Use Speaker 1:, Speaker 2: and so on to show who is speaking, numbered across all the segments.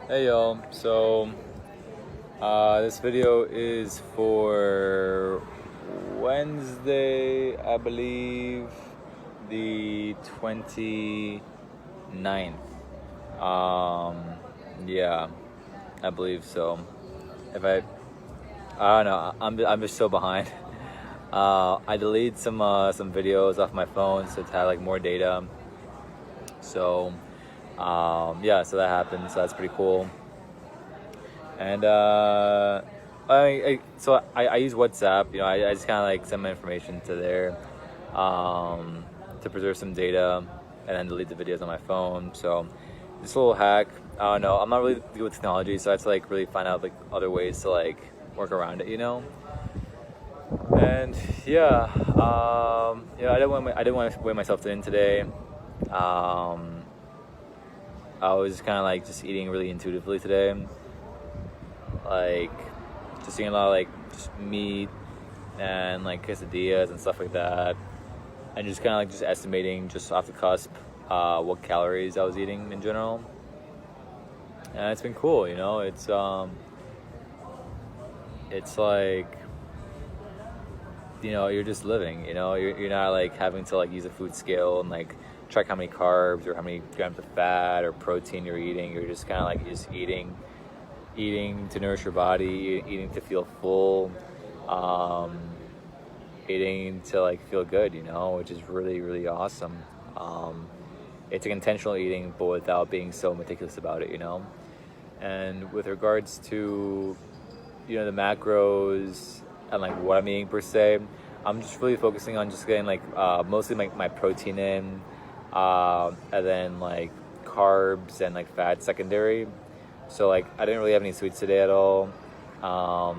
Speaker 1: Hey y'all, this video is for Wednesday, I believe, the 29th. Yeah, I believe so. I don't know, I'm just so behind. I deleted some videos off my phone so to have like more data. So, yeah, so that happened, so that's pretty cool. And I use WhatsApp. I just kind of like send my information to there to preserve some data, and then delete the videos on my phone. So this little hack, I don't know. I'm not really good with technology, so I have to like really find out like other ways to like work around it. And I didn't want to weigh myself in today. I was kind of like just eating really intuitively today, like just eating a lot of like just meat and like quesadillas and stuff like that, and just kind of like just estimating just off the cusp what calories I was eating in general. And it's been cool. It's like, you're just living. You're not like having to like use a food scale and like track how many carbs or how many grams of fat or protein you're eating. You're just kind of like just eating to nourish your body, eating to feel full, eating to like feel good, which is really, really awesome. It's like intentional eating, but without being so meticulous about it. And with regards to, the macros and like what I'm eating per se, I'm just really focusing on just getting like mostly my protein in, and then like carbs and like fat secondary. So like I didn't really have any sweets today at all, and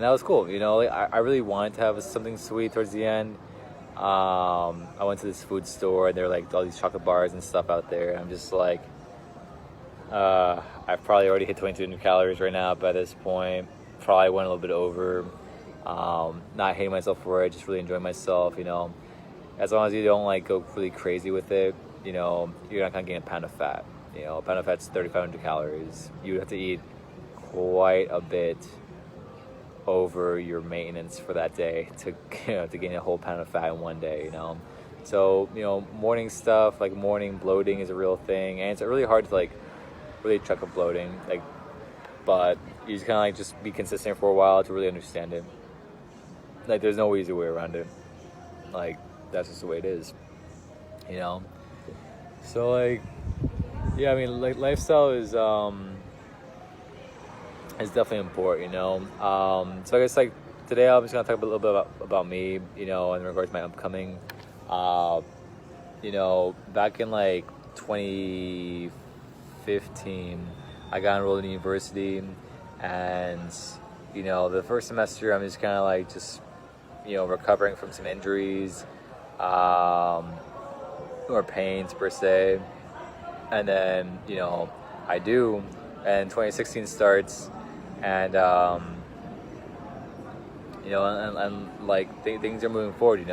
Speaker 1: that was cool. Like, I really wanted to have something sweet towards the end. I went to this food store and there were like all these chocolate bars and stuff out there. And I'm just like, I've probably already hit 2,200 calories right now by this point. Probably went a little bit over. Not hating myself for it, just really enjoying myself. As long as you don't like go really crazy with it, you're not gonna gain a pound of fat. A pound of fat's 3,500 calories. You would have to eat quite a bit over your maintenance for that day to to gain a whole pound of fat in one day. So morning stuff like morning bloating is a real thing, and it's really hard to like really check up bloating, like, but you just kind of like just be consistent for a while to really understand it. Like there's no easy way around it. Like that's just the way it is. So like, yeah, I mean, like lifestyle is definitely important. So I guess like today I'm just gonna talk a little bit about me, in regards to my upcoming. Back in like 2015, I got enrolled in university, and the first semester I'm just kind of like just recovering from some injuries, or pains per se. And then I do, and 2016 starts, and like things are moving forward.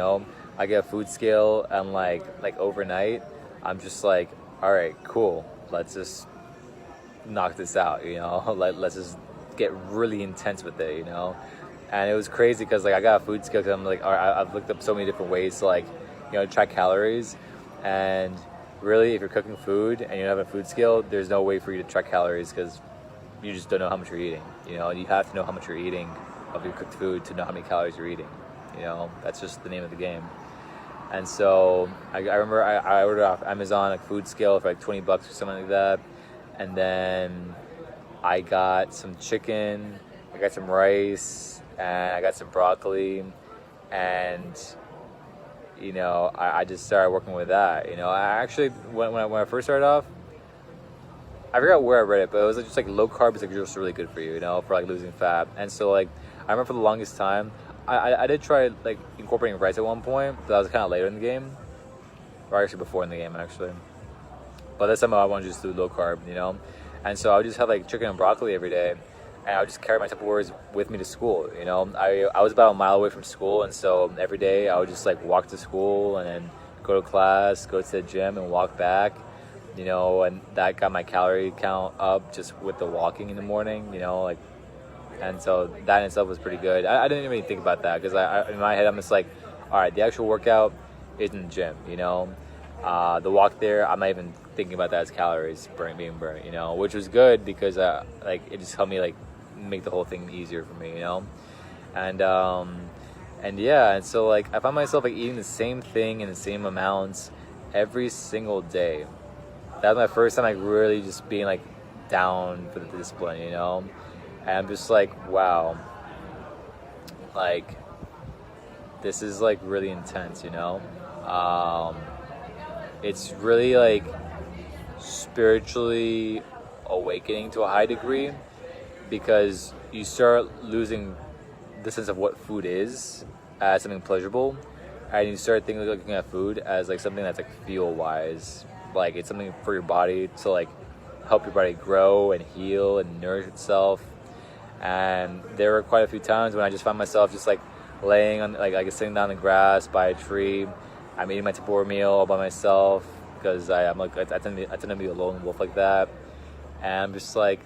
Speaker 1: I get a food scale, and like overnight I'm just like, all right, cool, let's just knock this out. Let's just get really intense with it. And it was crazy because like I got a food scale because I'm like, all right, I've looked up so many different ways to like track calories. And really, if you're cooking food and you don't have a food scale, there's no way for you to track calories because you just don't know how much you're eating. You have to know how much you're eating of your cooked food to know how many calories you're eating. That's just the name of the game. And so I remember I ordered off Amazon a food scale for like $20 or something like that. And then I got some chicken, I got some rice, and I got some broccoli, and I just started working with that. I actually, when I first started off, I forgot where I read it, but it was just like low carb is like just really good for you, for like losing fat. And so like, I remember for the longest time, I did try like incorporating rice at one point, but that was kind of later in the game, or actually before in the game actually. But this time I wanted to just do low carb, and so I would just have like chicken and broccoli every day. And I would just carry my Tupperwares with me to school. I was about a mile away from school, and so every day I would just like walk to school and then go to class, go to the gym, and walk back. you know, and that got my calorie count up just with the walking in the morning, you know, like, and so that in itself was pretty good. I didn't really think about that because in my head I'm just like, all right, the actual workout is in the gym, you know. The walk there, I'm not even thinking about that as calories being burnt, you know, which was good because like it just helped me like make the whole thing easier for me, you know. And yeah, and so like I found myself like eating the same thing in the same amounts every single day. That was my first time like really just being like down for the discipline, you know. And I'm just like, wow, like this is like really intense, you know. It's really like spiritually awakening to a high degree because you start losing the sense of what food is as something pleasurable, and you start looking at food as like something that's like feel wise, like it's something for your body to like help your body grow and heal and nourish itself. And there were quite a few times when I just found myself just like laying on like sitting down in the grass by a tree. I'm eating my Tupperware meal all by myself because I'm like I tend to be a lone wolf like that, and I'm just like,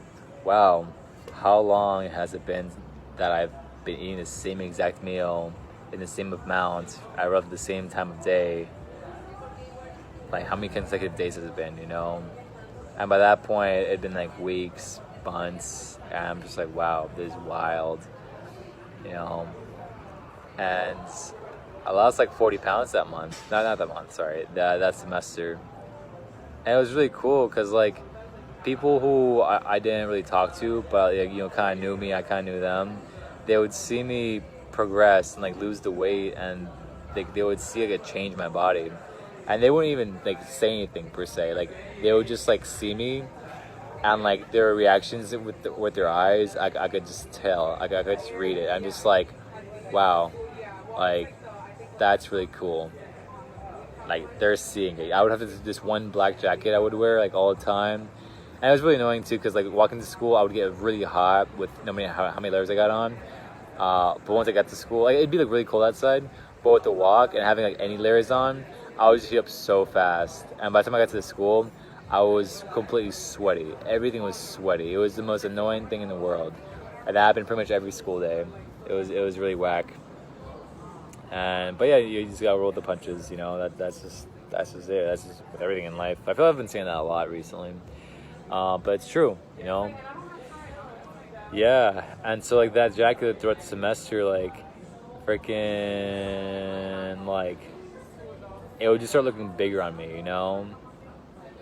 Speaker 1: wow, how long has it been that I've been eating the same exact meal in the same amount at roughly the same time of day? Like how many consecutive days has it been, you know? And by that point it'd been like weeks, months, and I'm just like, wow, this is wild, you know. And I lost like 40 pounds that month. Not that month, sorry, that semester. And it was really cool because like people who I didn't really talk to, but like, you know, kind of knew me, I kind of knew them. They would see me progress and like lose the weight, and they would see like a change in my body, and they wouldn't even like say anything per se. Like they would just like see me, and like their reactions with their eyes, I could just tell. I could just read it. I'm just like, wow, like that's really cool. Like they're seeing it. I would have this one black jacket I would wear like all the time, and it was really annoying too because like walking to school I would get really hot with no matter how many layers I got on. But once I got to school, like it'd be like really cold outside, but with the walk and having like any layers on, I would just heat up so fast. And by the time I got to the school, I was completely sweaty. Everything was sweaty. It was the most annoying thing in the world, and that happened pretty much every school day. It was really whack. But yeah, you just gotta roll the punches, you know. That's just it. That's just with everything in life. I feel like I've been saying that a lot recently, but it's true, you know. Yeah, and so like that jacket throughout the semester, like freaking like it would just start looking bigger on me, you know.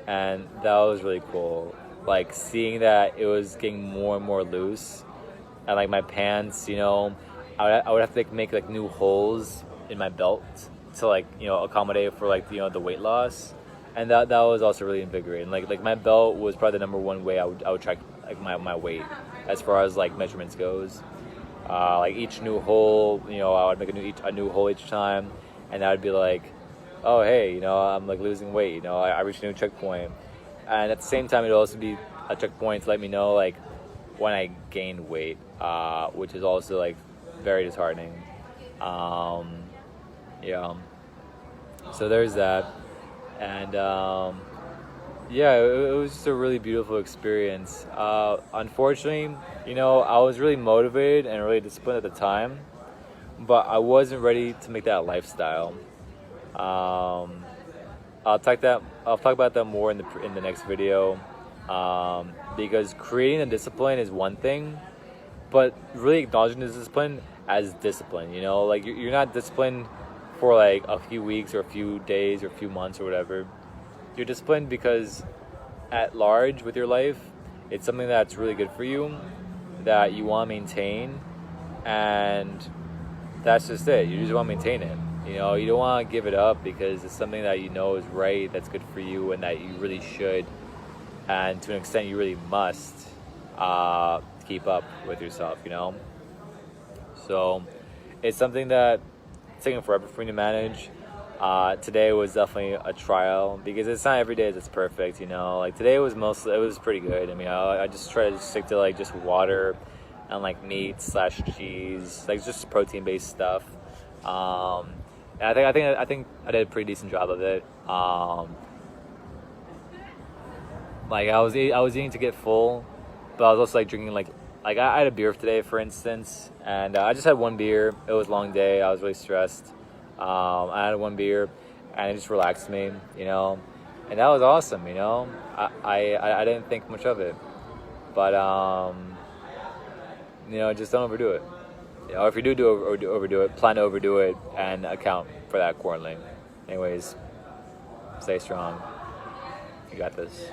Speaker 1: And that was really cool. Like seeing that it was getting more and more loose, and like my pants, you know, I would have to like make like new holes in my belt to like, you know, accommodate for like, you know, the weight loss, and that was also really invigorating. Like my belt was probably the number one way I would track like my weight as far as like measurements goes. Like each new hole, you know, I would make a new hole each time, and that would be like, oh hey, you know, I'm like losing weight, you know, I reached a new checkpoint. And at the same time, it'd also be a checkpoint to let me know like when I gained weight, which is also like very disheartening. Yeah, so there's that. And yeah, it was just a really beautiful experience. Unfortunately, you know, I was really motivated and really disciplined at the time, but I wasn't ready to make that a lifestyle. I'll talk about that more in the next video, because creating a discipline is one thing, but really acknowledging the discipline as discipline. You know, like you're not disciplined for like a few weeks or a few days or a few months or whatever. You're disciplined because at large with your life, it's something that's really good for you, that you want to maintain, and that's just it. You just want to maintain it. You know, you don't want to give it up because it's something that you know is right, that's good for you, and that you really should, and to an extent you really must keep up with yourself, you know. So it's something that it's taking forever for me to manage. Today was definitely a trial because it's not every day that's perfect, you know. Like today it was pretty good. I mean, I just try to stick to like just water and like meat / cheese, like just protein based stuff. And I think I did a pretty decent job of it. Like I was eating to get full, but I was also like drinking like I had a beer today, for instance, and I just had one beer. It was a long day. I was really stressed. I had one beer, and it just relaxed me, you know, and that was awesome, you know. I didn't think much of it, but you know, just don't overdo it. You know, if you do overdo it, plan to overdo it and account for that accordingly. Anyways, stay strong. You got this.